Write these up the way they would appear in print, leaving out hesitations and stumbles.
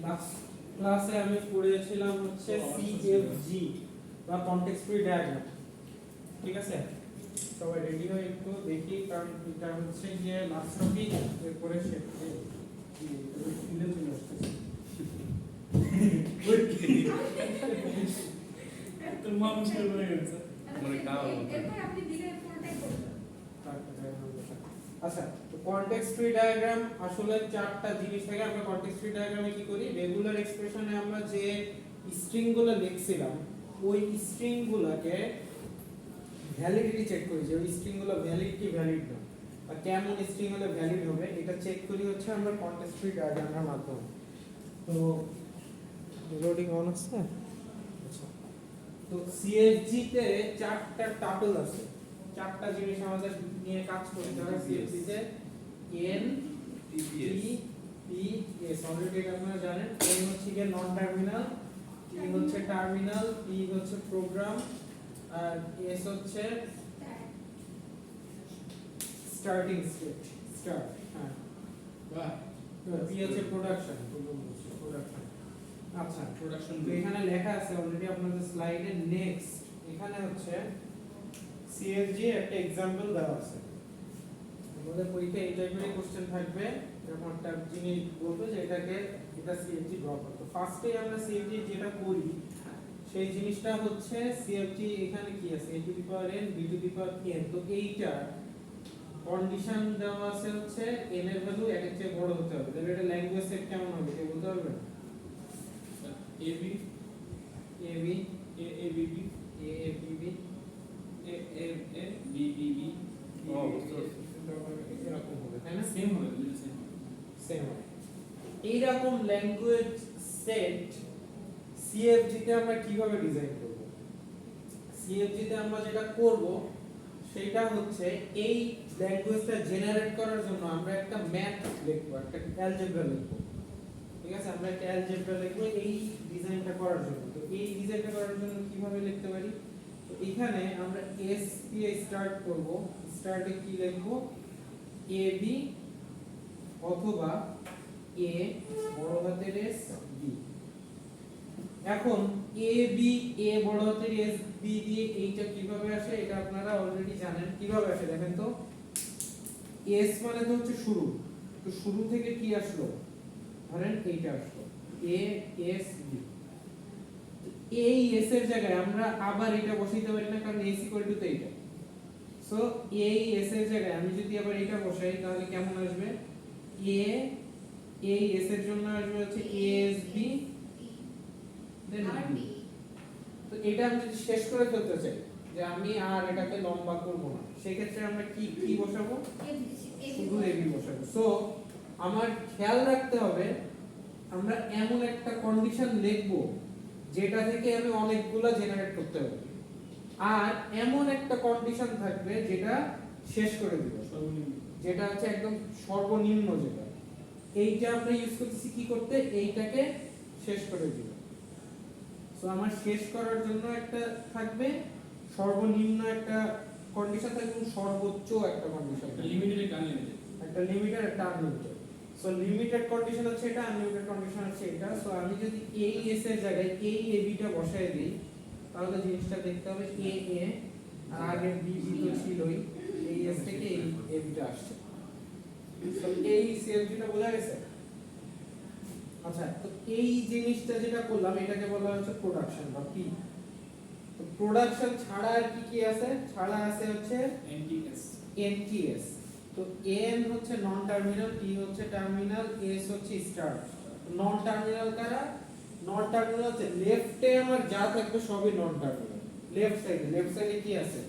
Last ক্লাসে আমি পড়েছিলাম হচ্ছে সিএফজি বা কনটেক্সট ফ্রি ডায়াগ্রাম। ঠিক আছে, সবাই রেডি হয়ে একটু দেখি, কারণ এটা হচ্ছে যে লাস্ট টপিক এরপরে সেটা ফিলে চলে আসতেছে। তোর মা মুশকিল হয়ে গেছে মানে কাও এরপর আপনি দিলে পুরোটাই করবেন। আচ্ছা, তো কনটেক্সট ফ্রি ডায়াগ্রাম আসলে চারটা জিনিস থাকে। আমরা কনটেক্সট ফ্রি ডায়াগ্রামে কি করি, রেগুলার এক্সপ্রেশনে আমরা যে স্ট্রিংগুলো লিখছিলাম ওই স্ট্রিংগুলোকে ভ্যালিডিটি চেক করি, যে ওই স্ট্রিংগুলো ভ্যালিড কি ভ্যালিড না, বা কেমন স্ট্রিং হলে ভ্যালিড হবে এটা চেক করি হচ্ছে আমরা কনটেক্সট ফ্রি ডায়াগ্রামের মাধ্যমে। তো লোডিং অন আছে। আচ্ছা, তো সিএফজি তে চারটা টাপল আছে, চারটা জিনিস আমাদের নিয়ে কাজ করতে হয় সিএফজি তে। N TPS P S already আপনারা জানেন। এন হচ্ছে কি নন টার্মিনাল, টি হচ্ছে টার্মিনাল, পি হচ্ছে প্রোগ্রাম, আর এস হচ্ছে স্টার্টিং স্টেট, স্টার্ট। হ্যাঁ, বাহ, পি হচ্ছে প্রোডাকশন, প্রোডাকশন। আচ্ছা, প্রোডাকশন তো এখানে লেখা আছে অলরেডি আপনাদের স্লাইডে। নেক্সট এখানে হচ্ছে সিএফজি একটা एग्जांपल দেওয়া আছে। আমাদের পরীক্ষায় এই টাইপের কোশ্চেন থাকবে, এরকম একটা জিনিস বলবে যে এটাকে এটা সিএফজি ড্র করতে। ফার্স্টে আমরা সিএফজি যেটা করি সেই জিনিসটা হচ্ছে সিএফজি এখানে কি আছে, a to the power n b to the power n। তো এইটা কন্ডিশন দেওয়া আছে হচ্ছে n এর ভ্যালু এর চেয়ে বড় হতে হবে। তাহলে এটা ল্যাঙ্গুয়েজ সেট কেমন হবে কেউ বলতে পারবে? A B A B A B B A B B B B B ও এরকম হবে, তাই না? সেম হবে সেম সেম হবে। এইরকম ল্যাঙ্গুয়েজ সেট সিএফজি তে আমরা কিভাবে ডিজাইন করব? সিএফজি তে আমরা যেটা করব সেটা হচ্ছে এই ল্যাঙ্গুয়েজটা জেনারেট করার জন্য আমরা একটা ম্যাথ লিখব, একটা অ্যালজেব্রা লিখব। ঠিক আছে, আমরা একটা অ্যালজেব্রা লিখব এই ডিজাইনটা করার জন্য। তো এই ডিজাইনটা করার জন্য কিভাবে লিখতে পারি? তো এখানে আমরা এস দিয়ে স্টার্ট করব। স্টার্টে কি লিখব? এ বি অথবা এ বড় হাতের এস বি। এখন এ বি এ বড় হাতের এস বি দিয়ে এইটা কিভাবে আসে এটা আপনারা অলরেডি জানেন। কিভাবে আসে দেখেন তো। এস মানে তো হচ্ছে শুরু, তো শুরু থেকে কি আসলো, ধরেন এইটা আসলো এ এস বি। এই এস এর জায়গায় আমরা আবার এটা বসাইতে পারি না, কারণ এস ইকুয়াল টু তো এইটা। সো এই এস এর জায়গায় আমি যদি আবার এটা বসাই তাহলে কেমন আসবে? এ এই এস এর জন্য আসবে হচ্ছে এস বি দেন বি। তো এটা আমি যদি শেষ করে ফেলতে চাই যে আমি আর এটাকে লম্বা করব না, সেই ক্ষেত্রে আমরা কি কি বসাবো? শুধু এবি বসাবো। সো আমার খেয়াল রাখতে হবে আমরা এমন একটা কন্ডিশন লিখব যেটা থেকে আমি অনেকগুলো জেনারেট করতে পারি, আর এমন একটা কন্ডিশন থাকবে যেটা শেষ করে দিবে, যেটা হচ্ছে একদম সর্বনিম্ন যেটা। এইটা আমরা ইউজ করতেছি কি করতে? এইটাকে শেষ করে দিবে। সো আমার শেষ করার জন্য একটা থাকবে, সর্বনিম্ন একটা কন্ডিশন থাকবে এবং সর্বোচ্চ একটা কন্ডিশন থাকবে। লিমিটেড একটা আনলিমিটেড, একটা লিমিটেড একটা আনলিমিটেড। সো লিমিটেড কন্ডিশন হচ্ছে এটা, আনলিমিটেড কন্ডিশন হচ্ছে এটা। সো আমি যদি এই এস এর জায়গায় এই এ বি টা বসায় দিই তাহলে জিনিসটা দেখতে হবে এ এ আর আগে বি বি তো ছিলই, এই এস থেকে এই এ বি টা আসছে। সো এই সিএলজি টা বোঝা গেছে? আচ্ছা, তো এই জিনিসটা যেটা করলাম এটাকে বলা হচ্ছে প্রোডাকশন বা পি। তো প্রোডাকশন ছাড়া আর কি কি আছে? ছাড়া আছে হচ্ছে এনটিএস এনটিএস। তো এন হচ্ছে নন টার্মিনাল, টি হচ্ছে টার্মিনাল, এস হচ্ছে স্টার্ট। নন টার্মিনাল কারা? নন টার্মিনাল হচ্ছে লেফটে আমার যা থাকবে সবই নন টার্মিনাল। লেফট সাইডে কি আছে?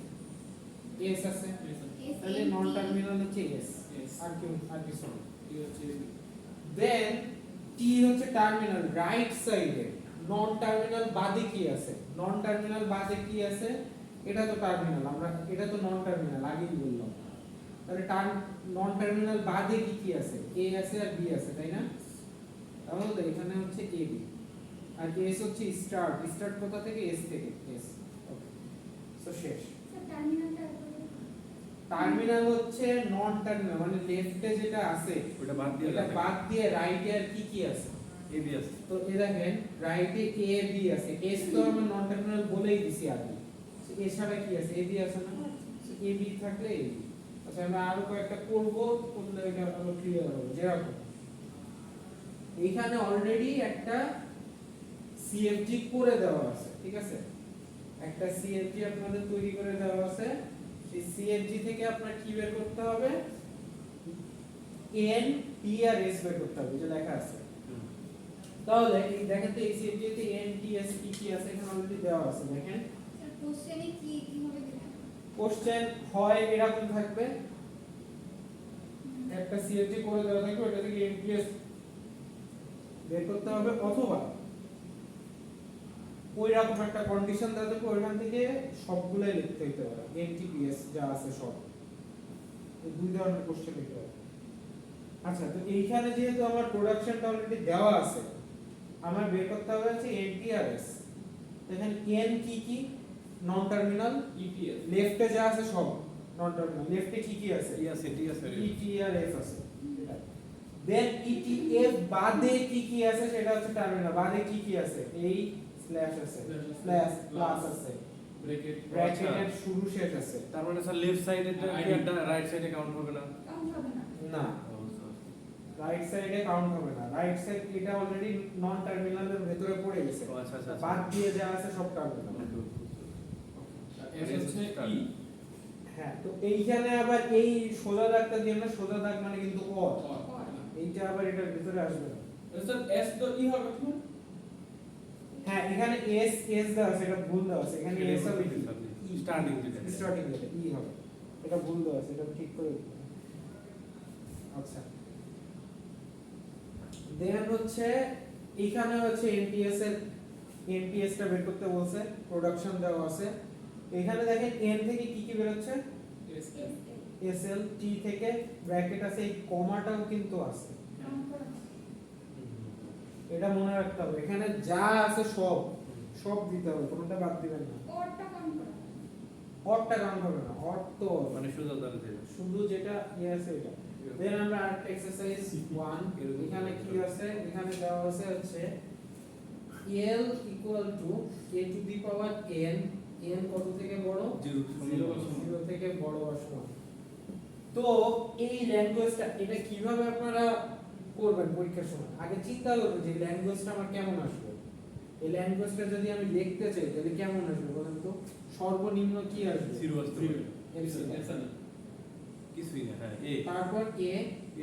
এস আছে, তাহলে নন টার্মিনাল হচ্ছে এস। আর কি সরি কি হচ্ছে দেন টি হচ্ছে টার্মিনাল রাইট সাইডে। নন টার্মিনাল বাদে কি আছে? নন টার্মিনাল বাদে কি আছে? এটা তো টার্মিনাল, আমরা এটা তো নন টার্মিনাল আগেই বললাম। তাহলে নন টার্মিনাল বাদে কি কি আছে? এ আছে আর বি আছে, তাই না? তাহলে এখানে হচ্ছে এ বি আর এস হচ্ছে স্টার্ট। স্টার্ট কোথা থেকে? এস থেকে। এস ওকে, সো শেষ। টার্মিনাল হচ্ছে নন টার্মিনাল মানে লেফটে যেটা আছে ওটা বাদ দিয়ে এটা বাদ দিয়ে রাইটে আর কি কি আছে? এবি আছে তো এই দেখেন রাইটে এ বি আছে, এস তো আমরা নন টার্মিনাল বলেই দিছি আগে, এর সাথে কি আছে, এ বি আছে না, এ বি থাকলে এ বি। আচ্ছা আমরা আরো কয়েকটা করব, করলে এটা আরো ক্লিয়ার হবে। যেরকম এখানে অলরেডি একটা সিএফজি করে দেওয়া আছে, ঠিক আছে, একটা সিএফজি আপনাদের তৈরি করে দেওয়া আছে। সেই সিএফজি থেকে আপনার কি বের করতে হবে, এন টি আর এস বের করতে হবে, যে লেখা আছে। তাহলে এই দেখেন তো এই সিএফজি তে এন টি এস কি কি আছে এখানে অলরেডি দেওয়া আছে। দেখেন স্যার কোশ্চেনে কি কিভাবে দিবেন? কোশ্চেন হয় এরকম থাকবে, একটা সিএফজি করে দেওয়া থাকবে, ওটা থেকে এন টি এস বের করতে হবে, অথবা ওই রকম একটা কন্ডিশন দেওয়া থাকবে, ওইখান থেকে সবগুলাই লিখতে হইতে পারে, এনটিপিএস যা আছে সব। এই দুই ধরনের কোশ্চেন লিখতে হবে। আচ্ছা তো এইখানে যেহেতু আমার প্রোডাকশনটা অলরেডি দেওয়া আছে, আমার বের করতে হবে হচ্ছে এনটিআরএস। দেখেন এন কি কি, নন টার্মিনাল, ইপিএস লেফটে যা আছে সব নন টার্মিনাল, লেফটে কি কি আছে, ই আছে টি আছে ইটি আর এফ আছে। দেন ইটি এফ বাদে কি কি আছে সেটা হচ্ছে টার্মিনাল, বাদে কি কি আছে, এই স্ল্যাশ আছে, স্ল্যাশ প্লাস আছে, ব্র্যাকেট ব্র্যাকেটের শুরু শেষ আছে। তার মানে স্যার লেফট সাইডে ID রাইট সাইডে কাউন্ট হবে না কাউন্ট হবে না। না, রাইট সাইডে কাউন্ট হবে না, রাইট সাইড এটা অলরেডি নন টার্মিনালের ভেতরে পড়ে গেছে, ও আচ্ছা আচ্ছা বাদ দিয়ে যা আছে সব টার্মিনাল। এস হচ্ছে ই হ্যাঁ তো এইখানে আবার এই সোজা দাগটা দিয়ে না, সোজা দাগ মানে কিন্তু অর, এইটা আবার এটার ভিতরে আসবে না। স্যার এস তো ই হবে কি? হ্যাঁ এখানে এস এস দেওয়া আছে, এটা ভুল দেওয়া আছে, এখানে এস হবে ই, স্টার্টিং যেটা স্টার্টিং যেটা ই হবে, এটা ভুল দেওয়া আছে, এটা ঠিক করে দিতে হবে। আচ্ছা দেন হচ্ছে এখানে হচ্ছে এনপিএস এর, এনপিএস টা বের করতে বলছে, প্রোডাকশন দেওয়া আছে। এখানে দেখেন এন থেকে কি কি বের হচ্ছে, এস এসএল, টি থেকে ব্র্যাকেট আছে, এই কমাটাও কিন্তু আছে, কাউন্ট করা হবে। এটা মনে রাখতে হবে। এখানে যা আছে সব সব দিতে হবে, কোনোটা বাদ দিবেন না। ওরটা কাউন্ট করা হবে। অরটা কাউন্ট হবে না, অর তো মানে সোজা দাঁড়িয়ে যাবে শুধু যেটা ইয়ে আছে এটা। দেন আমরা আরেকটা এক্সারসাইজ 1, এখানে কি আছে, এখানে দেওয়া আছে হচ্ছে l equal to a to the power n, n কত থেকে বড়, 0 থেকে বড় বা সমান। তো এই ল্যাঙ্গুয়েজটা এটা কিভাবে আপনারা করবেন পরীক্ষার সময়, আগে চিন্তা করবেন যে ল্যাঙ্গুয়েজটা আমার কেমন আসবে। এই ল্যাঙ্গুয়েজটা যদি আমি লিখতে চাই তাহলে কেমন আসবে বলেন তো, সর্বনিম্ন কি আসবে, জিরো আসতে পারে এপসিলন। এস না কিছুই না হ্যাঁ এ তারপর A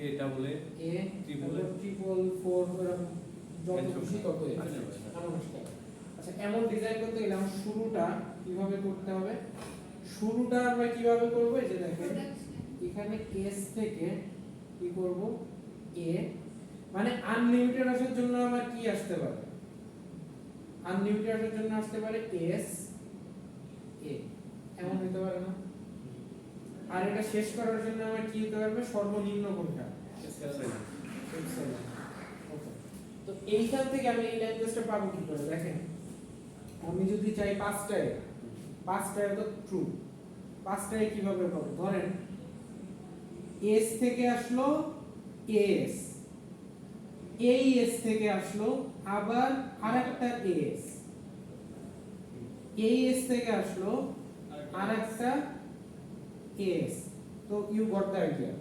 A double A A Triple A, triple four এরকম যত N খুশি সংখ্যা। তত এ। আচ্ছা, এমন আসতে পারে। আচ্ছা এমন ডিজাইন করতে গেলে আমার শুরুটা কিভাবে করতে হবে, শুরুটা আমরা কিভাবে করব, এই যে দেখেন Production। এখানে এস থেকে কি করব, এ মানে আনলিমিটেড আসার জন্য আমার কি আসতে পারে, আনলিমিটেড আসার জন্য আসতে পারে এস এ, এমন হতে পারে না। আর এটা শেষ করার জন্য আমার কি হতে পারবে, সর্বনিম্ন কোনটা, এপসিলন। ওকে তো এইখান থেকে আমি এই ল্যাঙ্গুয়েজটা পাবো কি করে, দেখেন আমি যদি চাই পাঁচটায় তো ট্রু, পাঁচটায় কিভাবে পাবো, ধরেন এস থেকে আসলো এস, এই এস থেকে আসলো আবার আরেকটা এস, এই এস থেকে আসলো আরেকটা এস। তো ইউ গট দ্য আইডিয়া।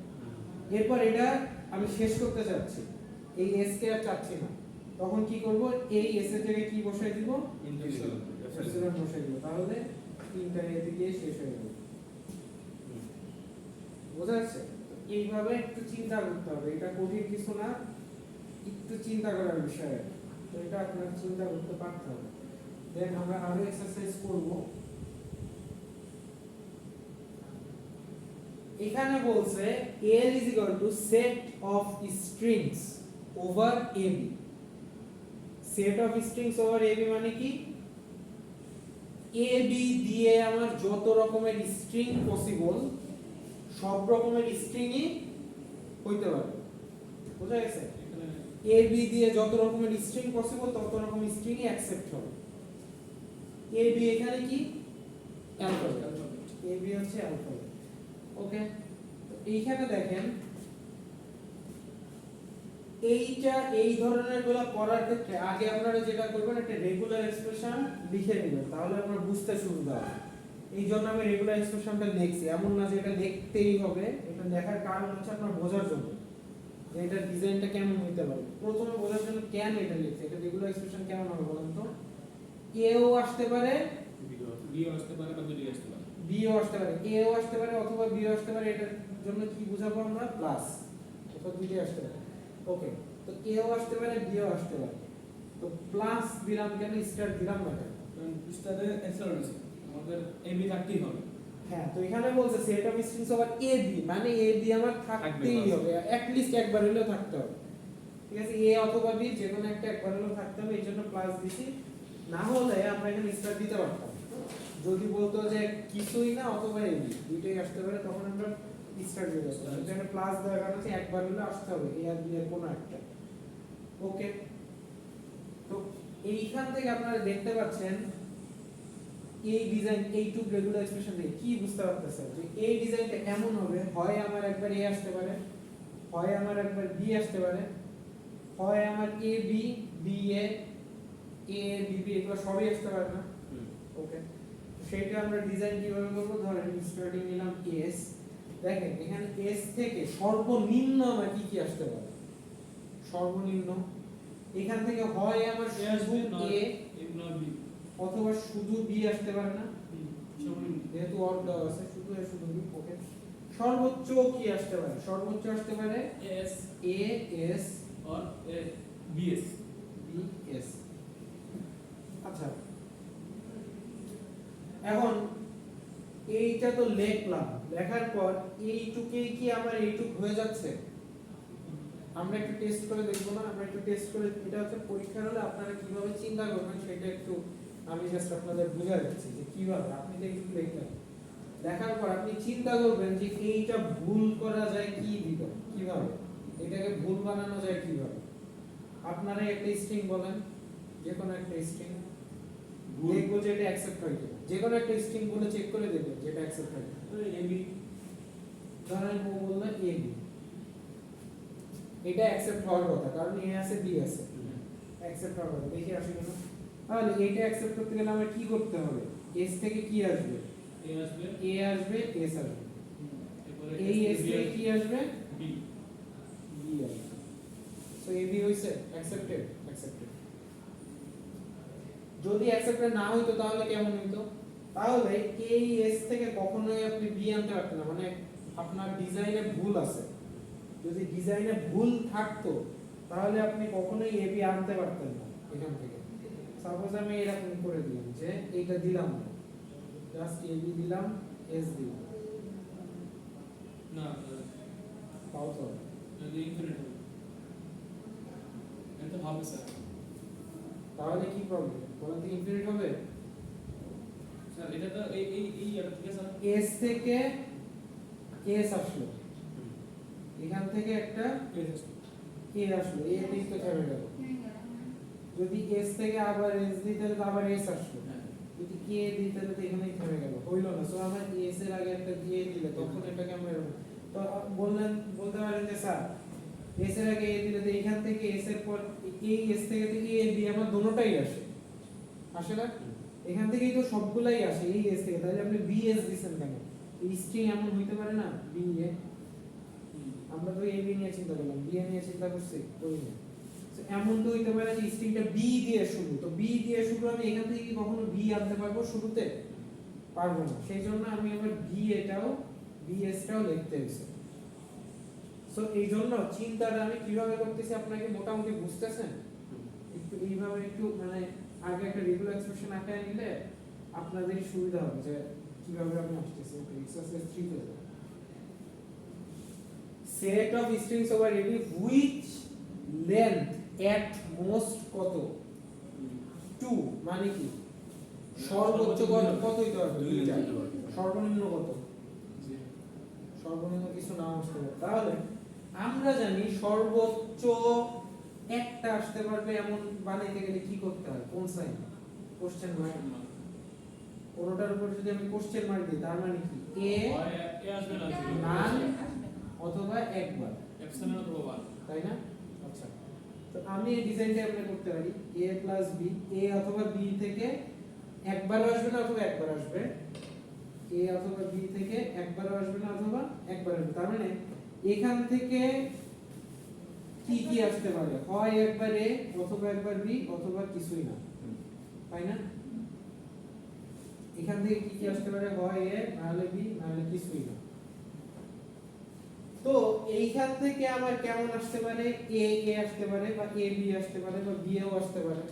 এরপর এটা আমি শেষ করতে চাচ্ছি, এই এস কে আর চাচ্ছি না, তখন কি করব, এই এস এর জায়গায় কি বসাই দিব, এপসিলন বসাই দিব, তাহলে তিনটা এদিকে শেষ হয়ে যাবে। বোঝা যাচ্ছে? তো এইভাবে একটু চিন্তা করতে হবে, এটা কঠিন কিছু না, একটু চিন্তা করার বিষয়, তো এটা আপনার চিন্তা করতে পারতে হবে। দেন আমরা আরো এক্সারসাইজ করব। এখানে বলছে L is equal to set of strings over AB, set of strings over AB মানে কি, AB দিয়ে আমার যত রকমের স্ট্রিং পসিবল সব রকমের স্ট্রিংই হইতে পারে, বুঝা গেছে, AB দিয়ে যত রকমের স্ট্রিং পসিবল তত রকম স্ট্রিংই অ্যাকসেপ্ট হবে। AB এখানে কি, অ্যালফাবেট, AB হচ্ছে অ্যালফাবেট। ওকে তো এইখানে দেখেন এইটা এই ধরনের গুলো করার ক্ষেত্রে আগে আপনারা যেটা করবেন একটা রেগুলার এক্সপ্রেশন লিখে নেবেন, তাহলে আপনার বুঝতে সুবিধা হবে। এই জন্য আমি রেগুলার এক্সপ্রেশনটা লিখছি, এমন না যে এটা লিখতেই হবে, এটা লেখার কারণ হচ্ছে আপনার বোঝার জন্য যে এটা ডিজাইনটা কেমন হতে পারে। প্রথমে বোঝার জন্য কেন এটা লিখছি, এটা রেগুলার এক্সপ্রেশন কেমন হবে বলেন তো। এও আসতে পারে, বিও আসতে পারে বা দুটোই আসতে পারে। বিও আসতে পারে, এও আসতে পারে অথবা বিও আসতে পারে। এটার জন্য কি বুঝাবো আমরা, প্লাস অথবা দুটোই আসতে পারে। ওকে, তো এও আসতে পারে বিও আসতে পারে, তো প্লাস দিলাম কেন, স্টার দিলাম না কেন? কারণ স্টারে অ্যান্সার আছে, আমাদের এবি থাকতেই হবে। হ্যাঁ, তো এখানে বলছে set of strings over A B, মানে এ বি আমার থাকতেই থাকবে, হবে, অ্যাট লিস্ট একবার হলেও থাকতে হবে। ঠিক আছে, এ অথবা বি যে কোনো একটা একবার হলেও থাকতে হবে, এই জন্য প্লাস দিছি। না হলে আমরা এখানে স্টার দিতে পারতাম। যদি বলতো যে কিছুই না অথবা এ বি দুইটাই আসতে পারে, তখন আমরা স্টার দিয়ে দিতাম। এখানে প্লাস দেওয়ার কারণে হচ্ছে একবার হলেও আসতে হবে, এ আর বি এর কোনো একটা। ওকে, তো এইখান থেকে আপনারা দেখতে পাচ্ছেন এই ডিজাইন, এইটুক রেগুলার এক্সপ্রেশন দিয়ে কি বুঝতে পারতেছেন যে এই ডিজাইনটা এমন হবে, হয় আমার একবার এ আসতে পারে, হয় আমার একবার বি আসতে পারে, হয় আমার A B B A B B এগুলো সবই আসতে পারে না। ওকে, সেটা আমরা ডিজাইন কিভাবে করব, ধরেন স্টার্টিং নিলাম এস। দেখেন এখানে এস থেকে সর্বনিম্ন আমার কি কি আসতে পারে, সর্বনিম্ন এখান থেকে হয় আমার এ আসবে শুধু না এ এ না বি। অথবা শুধু বি আসতে পারে না, সর্বনিম্ন যেহেতু অর দেওয়া আছে শুধু এ শুধু বি। ওকে, সর্বোচ্চ কি আসতে পারে, সর্বোচ্চ আসতে পারে এস এ এস और ए बीएस। B S. আচ্ছা, এখন এইটা তো লিখলাম, লেখার পর এইটুকুই কি আমার এইটুক হয়ে যাচ্ছে? আমরা একটু টেস্ট করে দেখবো না? আমরা একটু টেস্ট করে, এটা হচ্ছে পরীক্ষার হলে আপনারা কিভাবে চিন্তা করবেন সেটা একটু আমি জাস্ট আপনাদের বুঝা যাচ্ছি যে কিভাবে আপনি তো একটু লিখলেন, দেখার পর আপনি চিন্তা করবেন যে এইটা ভুল করা যায় কিভাবে, এটাকে ভুল বানানো যায় কিভাবে। আপনারা একটা স্ট্রিং বলেন, যে কোনো একটা স্ট্রিং, দেখবো যে এটা অ্যাকসেপ্ট হয় কিনা। যে কোনো একটা স্ট্রিং বলে চেক করে দেখবেন যেটা অ্যাকসেপ্ট হয় কিনা। ए बी ধরেন ও বললো এ বি, এটা অ্যাকসেপ্ট হওয়ার কথা কারণ এ আছে বি আছে, অ্যাকসেপ্ট হওয়ার কথা। দেখি আসে কিনা। তাহলে এইটা অ্যাকসেপ্ট করতে গেলে আমার কি করতে হবে, এস থেকে কি আসবে, ए আসবে এ আসবে এস আসবে, এরপরে এই এস থেকে কি আসবে, বি বি আসবে। সো এ বি হইছে অ্যাকসেপ্টেড, অ্যাকসেপ্টেড। যদি অ্যাকসেপ্টেড না হইতো তাহলে কেমন হইতো, তাহলে এই এস থেকে কখনোই আপনি বি আনতে পারতেন না, মানে আপনার ডিজাইনে ভুল আছে। যদি ডিজাইনে ভুল থাকতো তাহলে আপনি কখনোই এ বি আনতে পারতেন না এখান থেকে। সাপোজ আমি এরকম করে দিলাম যে এইটা দিলাম না, জাস্ট এ বি দিলাম, এস দিলাম, না তাও তো হবে। যদি ইনফিনিট হবে এটা হবে স্যার। তাহলে কি প্রবলেম বলেন তো, ইনফিনিট হবে? স্যার এটা তো এই এটা ঠিক আছে স্যার। এস থেকে এস আসলো, এখান থেকে একটা এই আসবে এ আসলো, এ তেই তো থেমে গেল। नहीं गया যদি এস থেকে আবার এস দিই তাহলে তো আবার এস আসলো, হ্যাঁ যদি কে দিই তাহলে তো এখানেই থেমে গেল, হইলো না। সো আমার এস এর আগে একটা দিয়ে দিলে তখন এটাকে আমরা এরকম তো বলতে পারেন যে স্যার এস এর আগে এ দিলে তো এখান থেকে এস এর পর এই এস থেকে এ বি আমার দুটোটাই আসে না? এখান থেকেই তো সবগুলাই আসে এই এস থেকে, তাহলে আপনি বি এস দিবেন কেন? এই স্ট্রিং এমন হইতে পারে না বি এ, আমরা তো এ বি নিয়ে চিন্তা করলাম, বি এ নিয়ে চিন্তা করছি করি না। তো এমন তো হইতে পারে যে স্ট্রিংটা বি দিয়ে শুরু, তো বি দিয়ে শুরু আমি এখান থেকে কি কখনো বি আনতে পারবো শুরুতে? পারবো না, সেই জন্য আমি আবার বি এটাও বি এসটাও লিখতে হইছে। সো এই জন্য চিন্তাটা আমি কিভাবে করতেছি আপনাকে মোটামুটি বুঝতেছেন? একটু এইভাবে একটু মানে আগে একটা রেগুলার এক্সপ্রেশন আঁকায় নিলে আপনাদের সুবিধা হবে যে কিভাবে আমি আসতেছি। ওকে, এক্সারসাইজ 3 তে যাও। Set of strings over AD which length at most কত? 2 মানে কি সর্বোচ্চ কত হইতে পারবে? 2টা। সর্বনিম্ন কত? সর্বনিম্ন কিছু না আসতে পারে। তাহলে আমরা জানি সর্বোচ্চ একটা আসতে পারবে এমন বানাইতে গেলে কি করতে হয়, কোন সাইন? Question mark. কোনটার উপর যদি আমি কোশ্চেন মার্ক দিই তার মানে কি এ এ আসবে না নাল অথবা একবার, এপসিলন অথবা 1 তাই না? আচ্ছা, তো আমি এই ডিজাইনটা অ্যাপ্লাই করতে পারি a প্লাস b a অথবা b থেকে একবার আসবে না অথবা একবার আসবে a অথবা b থেকে একবার আসবে না অথবা একবার আসবে তার মানে এখান থেকে কি কি আসতে পারে হয় একবার a অথবা একবার b অথবা কিছুই না তাই না এখান থেকে কি কি আসতে পারে হয় a নাহলে b নাহলে কিছুই না তো এইখান থেকে আমার কেমন আসতে পারে a আসতে পারে বা a b আসতে পারে বা b ও আসতে পারে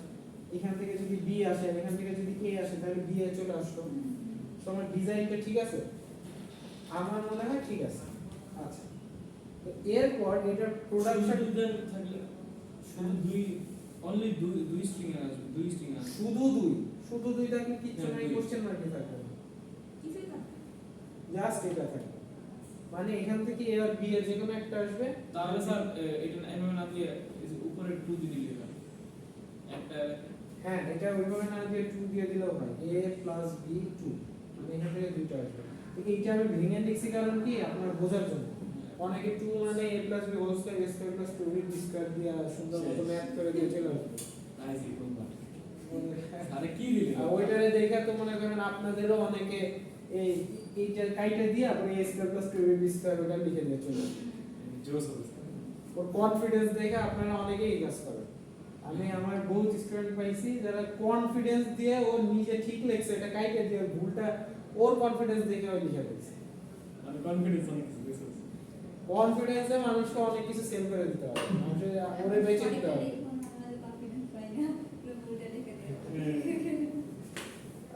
এখান থেকে যদি b আসে এখান থেকে যদি a আসে তাহলে b চলে আসলো তো আমার ডিজাইনটা ঠিক আছে আমার মনে হয় ঠিক আছে আচ্ছা তো এরপর এটা প্রোডাকশন থাকলে শুধু দুই অনলি দুই স্ট্রিং আসবে দুই স্ট্রিং আসবে শুধু দুই থাকলে কিচ্ছু হ্যাঁ, নাই দুই। কোশ্চেন মার্কে থাকবে না কিছুই না জাস্ট এটা থাকবে মানে এখান থেকে a আর b এর যে কোনো একটা আসবে তাহলে স্যার এটা এমএম না দিয়ে উপরে 2 দিয়ে দিলে হয়। একটা হ্যাঁ এটা ওইভাবে না দিয়ে 2 দিয়ে দিলেও হয় a প্লাস b 2 মানে এখান থেকে দুইটা আসবে তো এইটা আমি ভেঙে লিখছি কারণ কি আপনার বোঝার জন্য অনেকে 2 মানে a plus b whole square a square plus 2b square দিয়ে সুন্দর মতো ম্যাথ করে দিয়ে চলে আসবে নাইস কোনটা আরে কি দিলে আর ওইটারে দেখে তো মনে করেন আপনাদেরও অনেকে এই এইটা কাইটা দিয়ে আপনি a square plus 2b square ওটা লিখে দিয়ে চলে আসবে জোস হবে ওর কনফিডেন্স দেখে আপনারা অনেকেই কাজ করেন আমি আমার বহুত স্টুডেন্ট পাইছি যারা কনফিডেন্স দিয়ে ও নিজে ঠিক লিখছে এটা কাইটা দিয়ে ভুলটা ওর কনফিডেন্স দেখে ও লিখে দিয়েছে মানে কনফিডেন্স অনেক কিছু বেশি আছে। কনফিডেন্সে মানুষকে অনেক কিছু সেল করে দিতে হবে মানুষের ওরে বেঁচে দিতে হবে কনফিডেন্স পাই না পুরো পুরোটা লিখে দিই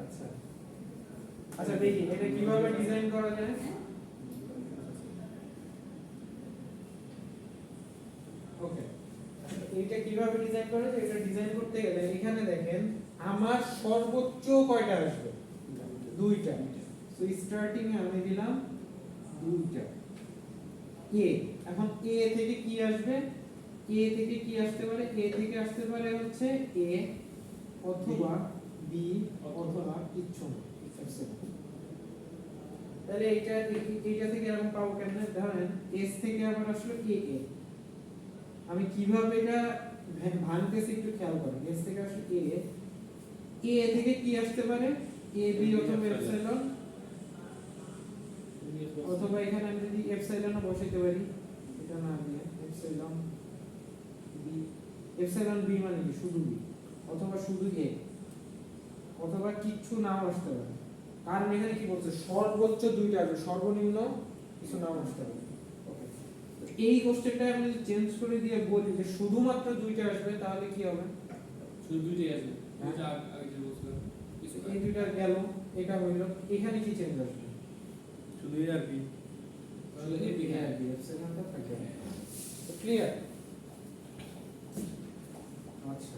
আচ্ছা আচ্ছা দেখি এটা কিভাবে ডিজাইন করা যায় ওকে এইটা কিভাবে ডিজাইন করা যায় এটা ডিজাইন করতে গেলে এখানে দেখেন আমার সর্বোচ্চ কয়টা আসবে দুইটা সো স্টার্টিং এ আমি দিলাম দুইটা a এখন a থেকে কি আসবে a থেকে কি আসতে পারে a থেকে আসতে পারে হচ্ছে a অথবা b অথবা কিচ্ছু না তাহলে এইটা থেকে এরকম পাবো কেমনে ধরেন s থেকে আবার আসলো a আমি কিভাবে এটা ভাঙতেছি একটু খেয়াল করেন s থেকে আসলো a থেকে কি আসতে পারে a b অথবা এপসাইলন অথবা এখানে আমি যদি এপসাইলন বসাইতে পারি এটা না দিয়ে এপসাইলন বি মানে কি শুধু বি অথবা শুধু এ অথবা কিচ্ছু নাও আসতে পারে কারণ এখানে কি বলছে সর্বোচ্চ দুইটা আসবে সর্বনিম্ন কিছু নাও আসতে পারে ওকে তো এই কোশ্চেনটা আমি যদি চেঞ্জ করে দিয়ে বলি যে শুধুমাত্র দুইটা আসবে তাহলে কি হবে শুধু দুইটাই আছে দুইটা আগে যে বলছিলাম কিছু এই দুইটা গেল এটা হইল এখানে কি চেঞ্জ আসবে শুধু a আর b তাহলে এই দিকে হ্যাঁ বি এপসাইলনটা থাকবে তো ক্লিয়ার আচ্ছা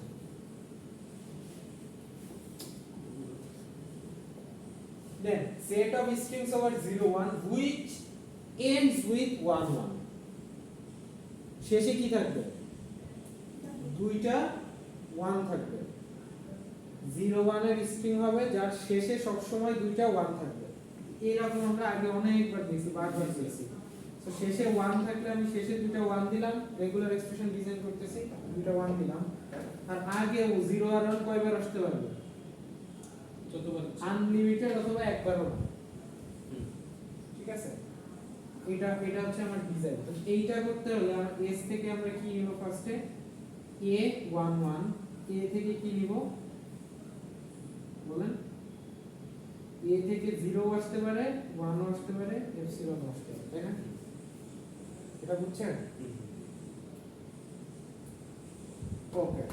then set of strings over 0 1 which ends with 1 1 শেষে কি থাকবে দুইটা 1 থাকবে 0 1 এর স্ট্রিং হবে যার শেষে সব সময় দুইটা 1 থাকবে এরকম আমরা আগে অনেকবার দেখছি বারবার দেখছি তো শেষে 1 থাকলে আমি শেষে দুইটা 1 দিলাম রেগুলার এক্সপ্রেশন ডিজাইন করতেছি দুইটা 1 দিলাম আর আগে 0 আর 1 কয়বার আসতে পারবে যতবার আনলিমিটেড অথবা একবারও না ঠিক আছে এটা হচ্ছে আমার ডিজাইন তো এইটা করতে হলে আমার s থেকে আমরা কি নিব ফার্স্টে a 1 1 a থেকে কি নিব বলেন a থেকে 0 আসতে পারে 1 আসতে পারে এপসিলন আসতে পারে তাই না এটা বুঝছেন ওকে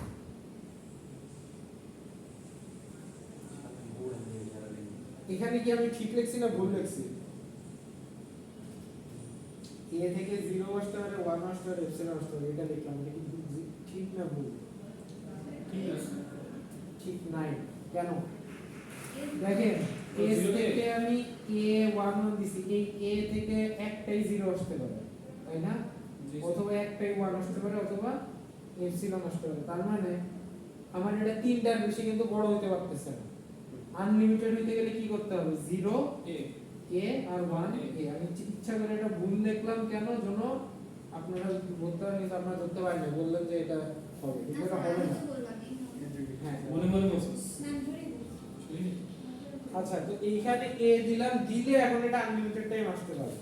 এখানে কি আমি ঠিক লিখছি না ভুল লিখছি a থেকে 0 আসতে পারে 1 আসতে পারে এপসিলন আসতে পারে এটা লিখলাম এটা কি ঠিক না ভুল ঠিক আছে ঠিক নাই কেন দেখেন s থেকে আমি a 1 দিছি এই a থেকে একটাই 0 আসতে পারে তাই না অথবা একটাই 1 আসতে পারে অথবা এপসিলন আসতে পারে তার মানে আমার এটা তিনটার বেশি কিন্তু বড় হতে পারতেছে না আনলিমিটেড হইতে গেলে কি করতে হবে 0 এ a আর 1 a আমি ইচ্ছা করে এটা ভুল লিখলাম কেন জন্য আপনারা বলতে পারেন কিন্তু আপনারা ধরতে পারেন বললেন যে এটা হবে, না, কিন্তু এটা স্যার, হবে আমি না। তো বললাম, এই হবে। হ্যাঁ মনে মনে বলছিস না, আমি ধরেই বলছি। শুনি আচ্ছা, তো এইখানে এ দিলাম, দিলে এখন এটা আনলিমিটেড টাইম আসতে পারে।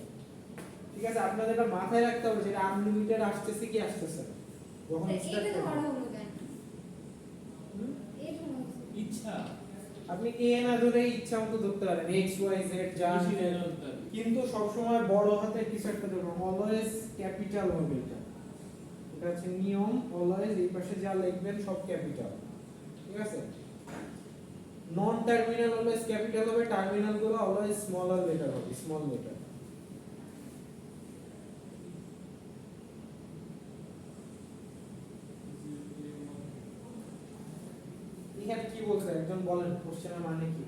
ঠিক আছে, আপনাদের এটা মাথায় রাখতে হবে যে এটা আনলিমিটেড আসতেছে কি আসতেছে না যখন স্যার, স্টার্ট এইটা ধরা করবেন। হলো কেন? এই ধরা হলো। ইচ্ছা আপনি এ না ধরে ইচ্ছা মতো ধরতে পারেন, এক্স ওয়াই জেড যা বেশি আছে। না হতে পারে। কিন্তু সবসময় বড় হাতের কিছু একটা ধরুন, অলওয়েজ ক্যাপিটাল হবে এটা। এটা হচ্ছে নিয়ম, অলওয়েজ এই পাশে যা লিখবেন সব ক্যাপিটাল। ঠিক আছে, নন টার্মিনাল অলওয়েজ ক্যাপিটাল হবে, টার্মিনাল গুলো অলওয়েজ স্মলার লেটার হবে, স্মল লেটার। এখানে কি বলছে একজন বলেন, কোশ্চেনের মানে কি?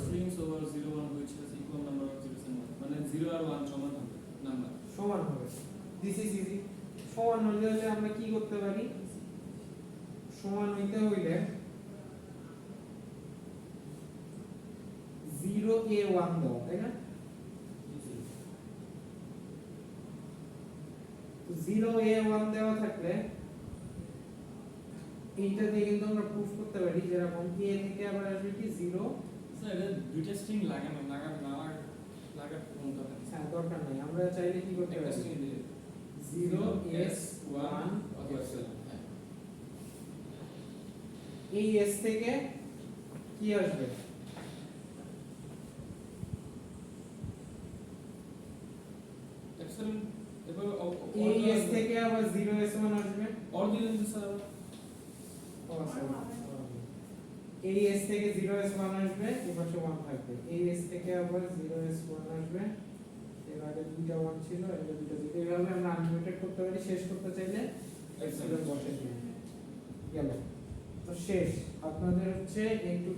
Strings over 0 1 which has equal number of zeros and 1 মানে 0 আর 1 সমান হবে নাম্বার সমান হবে, দিস ইজ ইজি। সমান হলে আমরা কি করতে পারি? সমান হইতে হইলে 0 a 1 দাও, তাই না? তো 0 a 1 দেওয়া থাকলে এইটা দিয়ে কিন্তু আমরা প্রুফ করতে পারি যেরকম a থেকে আবার আসবে কি 0। স্যার এটা দুইটা স্ট্রিং লাগানো লাগার কোনটা থাকে হ্যাঁ, দরকার নাই, আমরা চাইলে কি করতে একটা পারি? স্ট্রিং দিলে 0 s 1 অথবা এপসিলন হ্যাঁ এই s থেকে কি আসবে? এপসিলন এবার এই s থেকে আবার 0 s 1 আসবে। অর দিলেন তো স্যার ও, sorry, এই s থেকে 0 s 1 আসবে, এই পাশে 1 থাকবে। এই s থেকে আবার 0 s 1 আসবে, এর আগে দুইটা 1 ছিল, এটা দুইটা 0। এইভাবে আমরা আনলিমিটেড করতে পারি। শেষ করতে চাইলে এপসিলন বসে দিই, গেল। তো শেষ, আপনাদের হচ্ছে একটু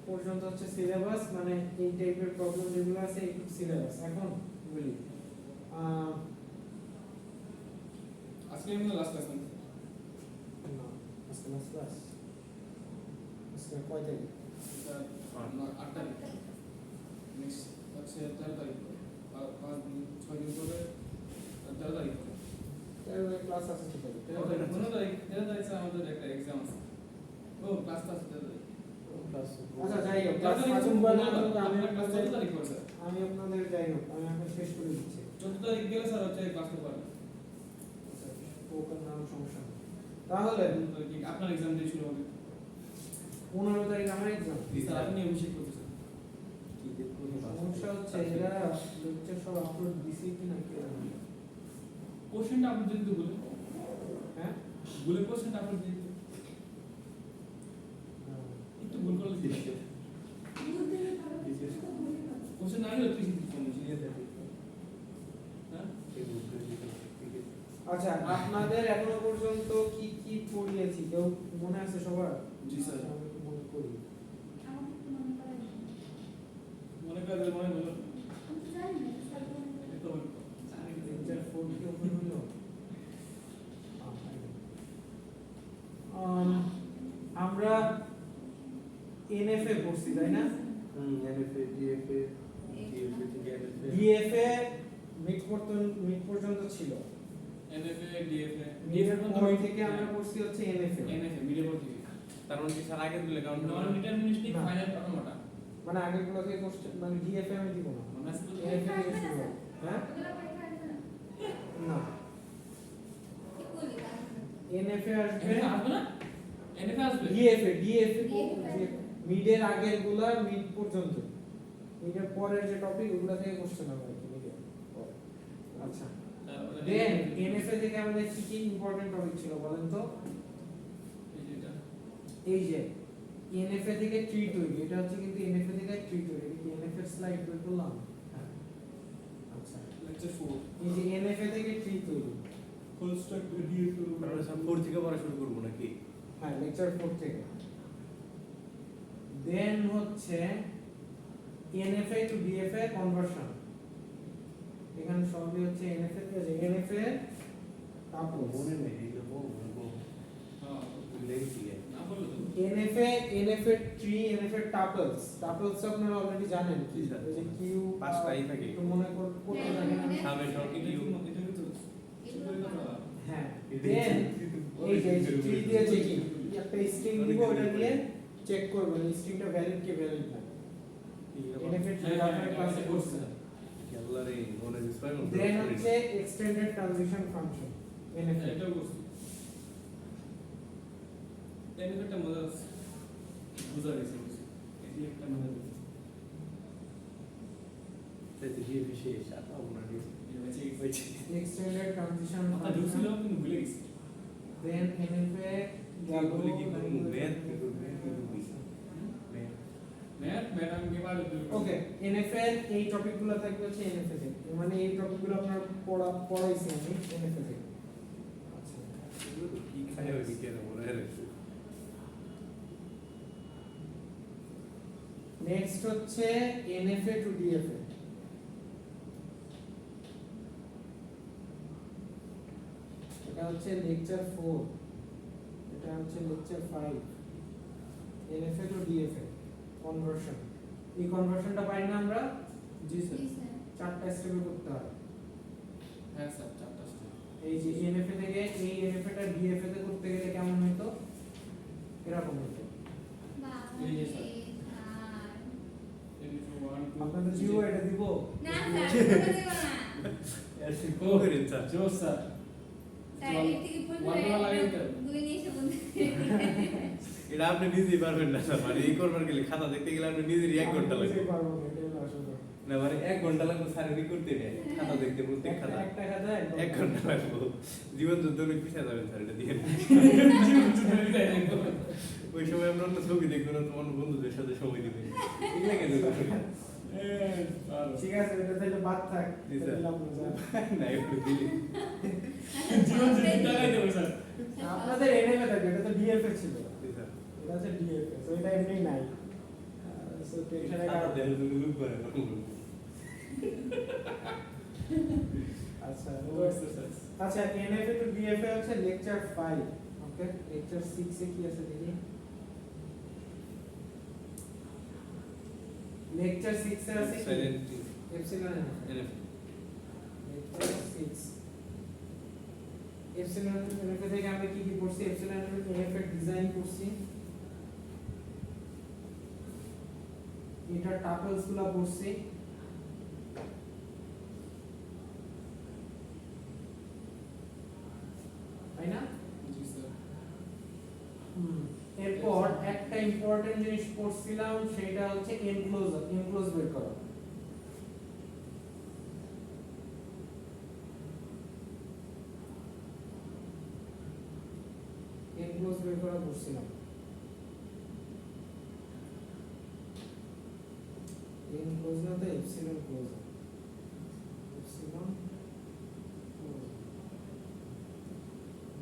পর্যন্ত হচ্ছে সিলেবাস, মানে এই টাইপের প্রবলেম যেগুলো আছে একটু সিলেবাস। এখন বলি আজকে আমি লাস্ট ক্লাস নিতে না, আজকে লাস্ট ক্লাস, আজকে কয় তারিখ? স্যার 8 তারিখ নেক্সট হচ্ছে 13 তারিখ 5 দিন 6 দিন পরে 13 তারিখ ক্লাস আছে কি তারিখ? 13 তারিখ স্যার আমাদের একটা এক্সাম আছে ও ক্লাস আছে 13 তারিখ আচ্ছা, যাই হোক, ক্লাস আগুন বলে আমি আপনাদের আপনাদের যাই হোক, আমি এখন শেষ করে দিচ্ছি। 14 তারিখ গেলে স্যার হচ্ছে ক্লাস তো পারবে ওখানে নাম সমস্যা নেই। তাহলে আপনার এক্সাম দিয়ে শুরু হবে 15 তারিখ আমার এক্সাম। স্যার আপনি অভিষেক করতেছেন সমস্যা হচ্ছে এরা লেকচার সব আপলোড দিছি কিনা কি জানি না। কোশ্চেনটা আপনি যদি বলে হ্যাঁ, বলে কোশ্চেনটা আপনি দিয়ে দিন। একটু ভুল করলে দিতে কোশ্চেন না হলে তুই হ্যাঁ আচ্ছা, আপনাদের এখনো পর্যন্ত কি কি পড়িয়েছি কেউ মনে আছে সবার? জি স্যার আচ্ছা, আমি একটু মনে করি। আমাকে একটু মনে করাই দিন। মনে করে মনে হলো আমি তো জানি না, স্যার বলে দেবেন। এত লেকচার 4 কি ওপেন হলো? আমরা এনএফএ পড়ছি তাই না? এনএফএ ডিএফএ ডিএফএ থেকে এনএফএ ডিএফএ মিড পর্যন্ত ছিল। এনএফএ ডিএফএ মিডের পর থেকে আমরা পড়ছি হচ্ছে এনএফএ। এনএফএ মিডিয়া পর থেকে তার মানে কি স্যার আগে দিলে কারণ নন ডিটারমিনিস্টিক না। ফাইনাইট অটোমেটা মানে আগের গুলো থেকে কোশ্চেন, মানে ডিএফএ আমি দিব না, আমরা শুধু এনএফএ থেকে শুরু হবে। হ্যাঁ, ওগুলো পরীক্ষা আসবে না? না, কি বলি তাহলে? এনএফএ আসবে, এনএফএ আসবে না এনএফএ আসবে ডিএফএ DFA মিডের আগের গুলা মিড পর্যন্ত, মিডের পরের যে টপিক ওগুলা থেকে কোশ্চেন হবে আর কি মিডের পরে। আচ্ছা, দেন এনএফএ থেকে আমাদের কি কি ইম্পর্টেন্ট টপিক ছিল বলেন তো? এই যে এনএফএ থেকে ট্রি তৈরি, এটা হচ্ছে কিন্তু এনএফএ থেকে ট্রি তৈরি। এটা কি এনএফএ স্লাইড তৈরি করলাম? হ্যাঁ, আচ্ছা, লেকচার 4 এই যে এনএফএ থেকে ট্রি তৈরি, ফুল স্ট্যাক ডিএফএ তাহলে স্যার 4 থেকে পড়া শুরু করব নাকি? হ্যাঁ, লেকচার 4 থেকে। দেন হচ্ছে এনএফএ টু ডিএফএ কনভার্সন, এখানে সবই হচ্ছে এনএফএ থেকে এনএফএ টাপলস, মনে নেই এইটা বলবো হ্যাঁ লেখছি না বললো তো এনএফএ ট্রি, এনএফএ টাপলস। টাপলস আপনারা অলরেডি জানেন কি, জি, ওই যে কিউ পাঁচটাই থাকে। একটু মনে করতে থাকেন। সামনে সব এটা কিউ কি এটা কিন্তু এগুলো কথা হ্যাঁ, এটা দেন ও এই যে ট্রি দিয়ে চেকিং একটা স্ট্রিং দিব ওটা দিয়ে চেক করব স্ট্রিংটা ভ্যালিড কি ভ্যালিড না এনএফএ আপনার ক্লাসে করছে আল্লাহরে মনে বিস্ময় দেন হচ্ছে এক্সটেন্ডেড ট্রানজিশন ফাংশন এনএফএ এটাও করছি একটা মজা আছে বুঝা গেছে এটি একটা মজা আছে তাতে দিয়ে বিশেষ আপনার এক্সটেন্ডেড ট্রানজিশন মাথা ঢুকছিল কিন্তু ভুলে গেছি দেন এনএফএ বলে কি করব ম্যাথ কি করব ম্যাথ আমি কি পারবো ওকে এনএফএ এই টপিকগুলো থাকবে হচ্ছে এনএফএ থেকে মানে এই টপিকগুলো আপনার পড়াইছি আমি এনএফএ থেকে আচ্ছা কি খায় ওই কেন মনে রাখছো নেক্সট হচ্ছে এনএফএ টু ডিএফএ এটা হচ্ছে লেকচার 4 এটা হচ্ছে lecture 5 NFA to DFA conversion এই কনভার্সনটা পাই না আমরা জি স্যার চারটা স্টেপে করতে হয় হ্যাঁ স্যার চারটা স্টেপ এই যে এনএফএ থেকে এই এনএফএ টা ডিএফএ তে করতে গেলে কেমন হতো এরকম হতো এই যে স্যার এটি 1 আপনাদের জিও এটা দিব না স্যার ওটা দেব না এসে কো করেন স্যার জোস স্যার স্যার এর থেকে ওয়ানডার লাগাই পড়লে দিতে দুই নিয়ে এসে বলতে এটা আপনি নিজেই পারবেন না স্যার মানে এই করবার গেলে খাতা দেখতে গেলে আপনি নিজেরই 1 ঘন্টা আমি লাগবে বুঝতে পারবো না এটা হলো আসল কথা। না মানে 1 ঘন্টা লাগবে স্যার রি করতে নেই খাতা দেখতে প্রত্যেক খাতা একটা খাতা 1 ঘন্টা লাগবে জীবন যুদ্ধ অনেক পিছিয়ে যাবেন স্যার এটা দিয়ে ওই সময় আমরা অন্য ছবি দেখবো না তোমার বন্ধুদের সাথে সময় দিবেন এগুলা কেন করবেন? ঠিক আছে এটা তাহলে বাদ থাক জি, স্যার। দিলাম না স্যার। না একটু দিলি জীবন যদি টাকাই দেব স্যার আপনাদের এনএফএ থাকবে এটা তো ডিএফএ ছিল জি, স্যার এটা হচ্ছে ডিএফএ সো এটা এমনি নাই সো টেনশনের খাতা কারণে দেখলে তুমি লুক করে না। আচ্ছা ও তো- এক্সারসাইজ আচ্ছা এনএফএ টু ডিএফএ হচ্ছে লেকচার 5 ওকে লেকচার 6 এ কি আছে দেখি লেকচার 6 এ আছে কি silent epsilon NF lecture 6 epsilon NFA থেকে আমরা কি কি পড়ছি এপসিলন এনএফএ ডিজাইন করছি এটা টাপলস গুলো পড়ছি তাই না জি স্যার এরপর একটা ইম্পর্টেন্ট জিনিস পড়ছিলাম সেটা হচ্ছে এনক্লোজ বের করা এনক্লোজ বের করা পড়ছিলাম এনক্লোজ না তো epsilon close epsilon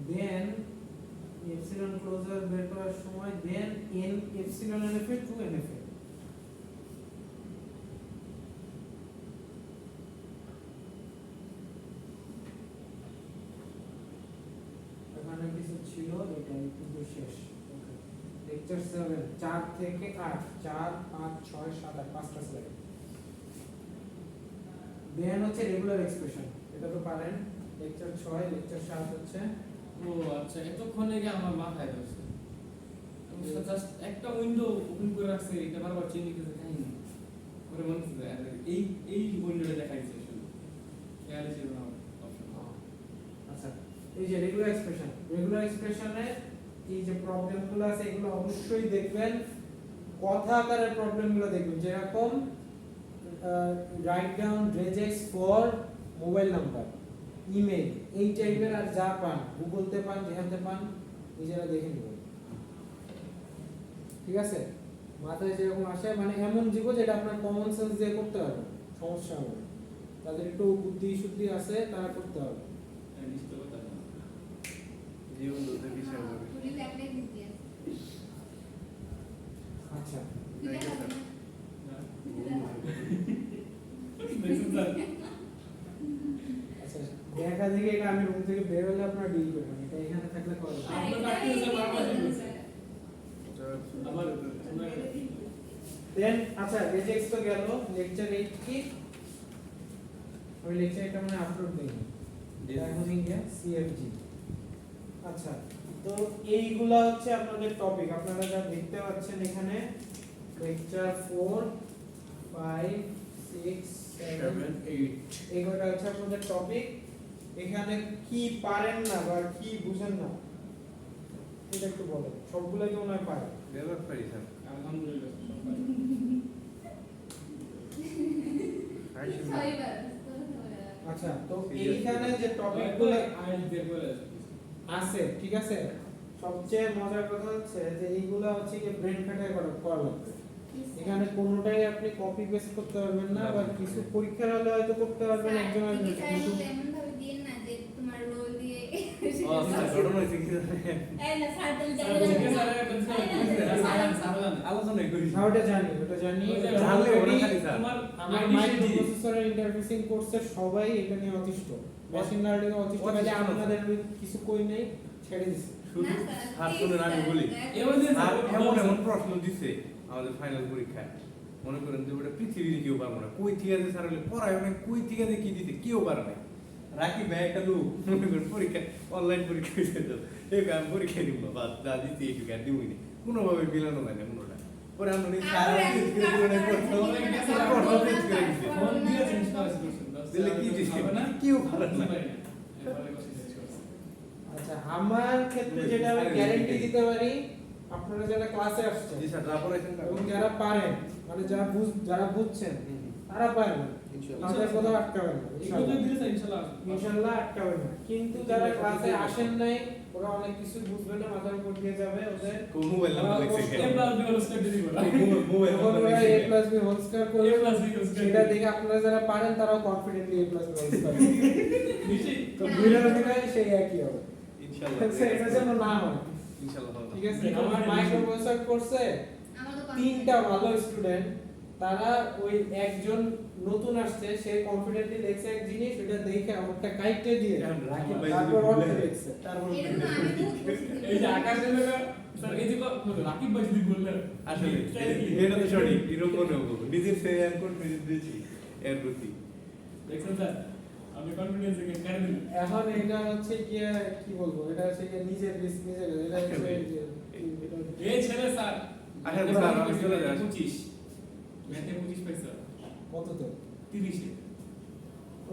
then epsilon closure বের করার সময় then N epsilon NFA to NFA এখানে কিছু ছিল এটা কিন্তু শেষ ওকে লেকচার 7 4 থেকে 8 4 5 6 7 8 পাঁচটা স্লাইড দেন হচ্ছে রেগুলার এক্সপ্রেশন এটা তো পারেন লেকচার 6 লেকচার 7 হচ্ছে ও আচ্ছা এতক্ষণ আগে আমার মাথায় ধরছে আমি জাস্ট একটা উইন্ডো ওপেন করে রাখছি এটা বারবার চেঞ্জ করতে কাহিনী করে মনে হচ্ছে আরে এই উইন্ডোটা দেখাইছে শুধু খেয়াল ছিল না অপশন আচ্ছা এই যে রেগুলার এক্সপ্রেশনে এই যে প্রবলেমগুলো আছে এগুলো অবশ্যই দেখবেন কথা আকারের প্রবলেমগুলো দেখবেন যেরকম write down rejects for mobile number email এই টাইপের আর যা পান গুগলতে পান যেখানে পান নিজেরা দেখে নেবেন ঠিক আছে মাথায় যেরকম আসে মানে এমন জীবো যেটা আপনার কমন সেন্স দিয়ে করতে হবে সমস্যা হবে না। তাদের একটু বুদ্ধি শুদ্ধি আছে তারা করতে হবে নিশ্চিত কথা না জীবন যুদ্ধ পিছিয়ে যাবে পুরি লাগলে দিতে আচ্ছা Thank you, sir. দেখুন স্যার আচ্ছা দেখা দেখি এটা আমি রুম থেকে বের হলে আপনারা ডিল করবেন এটা এখানে থাকলে করবেন আপনার কাছে স্যার বারবার দিবেন আবার দেন আচ্ছা রেজেক্টস তো গেল লেকচার 8 কি ওই লেকচার এটা মানে আপলোড দেই Yes. এখন ইন্ডিয়া সিএফজি আচ্ছা তো এইগুলা হচ্ছে আপনাদের টপিক, আপনারা যা দেখতে পাচ্ছেন এখানে লেকচার 4 5 6 7 8 এগুলো হচ্ছে আপনাদের টপিক। এখানে কি পারেন না বা কি বুঝেন না এটা একটু বলেন, সবগুলো কি মনে হয় পারেন? দেওয়ার পারি স্যার আলহামদুলিল্লাহ ছয়বার আচ্ছা, তো এইখানে যে টপিকগুলো আইল দিয়ে বলে আছে ঠিক আছে, সবচেয়ে মজার কথা হচ্ছে যে এইগুলা হচ্ছে কি ব্রেন খাটায় করা লাগবে। এখানে কোনোটাই আপনি কপি পেস্ট করতে পারবেন না, বা কিছু পরীক্ষার হলে হয়তো করতে পারবেন একজন এমন একজন। ভাবে দিয়ে না যে তোমার রোল দিয়ে ও স্যার ঘটনা হয়েছে কি জানেন? এই না স্যার তুমি আলোচনাই করি না, ওটা জানি জানলে ওরা খালি স্যার তোমার আমার মাইক্রোপ্রসেসরের ইন্টারফেসিং কোর্সের সবাই এটা নিয়ে অতিষ্ঠ, মেশিন লার্নিং এ অতিষ্ঠ, কাজে আপনাদের আমি কিছু কই নেই, ছেড়ে দিছি। শুধু স্যার শুনুন আমি বলি স্যার এমন এমন প্রশ্ন দিছে আমাদের ফাইনাল পরীক্ষায়, মনে করেন যে ওটা পৃথিবীর কেউ পারবো না, কই থেকে যে স্যার হলে পড়ায় অনেক কই থেকে যে কি দিতে কেউ পারে না। রাখি ভাই একটা লোক মনে করেন পরীক্ষা অনলাইন পরীক্ষা দিতে তো এই আমি পরীক্ষা দিব বা যা দিতে একটু আর দিবই না, কোনোভাবে মিলানো যায় না কোনোটা। পরে আমরা নিয়ে স্যার ফোন দিয়ে চেঞ্জ করা করছেন দিলে কি দিছে কেউ পারে না। আচ্ছা, আমার ক্ষেত্রে যেটা আমি গ্যারান্টি দিতে পারি, আপনারা যারা ক্লাসে আসছেন জি স্যার যা পড়াইছেন তা এবং যারা পারেন, মানে যারা বুঝছেন তারা পারেন, তাদের কথা আটকাবেন না ইনশাআল্লাহ আটকাবেন না। কিন্তু যারা ক্লাসে আসেন নাই, ওরা অনেক কিছু বুঝবে না, মাথার উপর দিয়ে যাবে ওদের, কোন মোবাইল নাম্বার লিখছে মোবাইল যখন ওরা a plus b whole square করবে, A plus B whole square সেটা দেখে আপনারা যারা পারেন তারাও confidently a plus b whole square তো দুইটার দিনে সেই একই হবে ইনশাআল্লাহ। এটা যেন না হয়, ইনশাআল্লাহ হবে। ঠিক আছে? আমার মাইক্রোপ্রসেসর কোর্সে তিনটা ভালো স্টুডেন্ট, তারা ওই একজন নতুন আসছে, সে কনফিডেন্টলি দেখছে এক জিনিস, এটা দেখে আমারটা কাইটে দিয়ে এখন রাকিব ভাই তারপর যদি অর্থ বলে, দেখছে। তারপর এই যে আকাশের লোক স্যার এই যে রাকিব ভাই যদি বললেন আসলে এটা তো সঠিক এরকম মনে হবো নিজের সে আর কনফিডেন্স দিয়েছি এর প্রতি। দেখছেন স্যার আমি কনফিডেন্স থেকে কেন দিন এখন এটা হচ্ছে কি বলবো, এটা হচ্ছে নিজের রিস্ক নিজের, এটা হচ্ছে এই ছেলে স্যার আচ্ছা, স্যার, আমি চলে যাই। 25 ম্যাথে 25 পাইছে কত তো 30 এ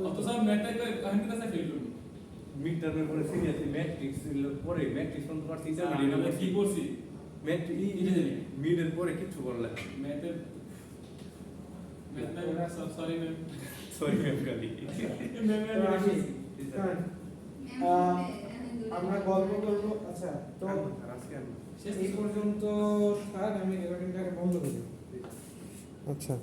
অত সব ম্যাথে আমি কাছে ফেল করব মিড টার্মের পরে সিরিয়াসলি ম্যাট্রিক্স এর পরে ম্যাট্রিক্স কোন পারছি এটা আমরা কি করছি ম্যাট্রিক্স মিডের পরে কিছু করলে ম্যাথে সরি ম্যাম সরি ম্যাম গালি তো আসি। হ্যাঁ, আমরা গল্প করবো। আচ্ছা, তো আজকে আমি এই পর্যন্ত থাক, আমি রেকর্ডিংটাকে বন্ধ করি। আচ্ছা।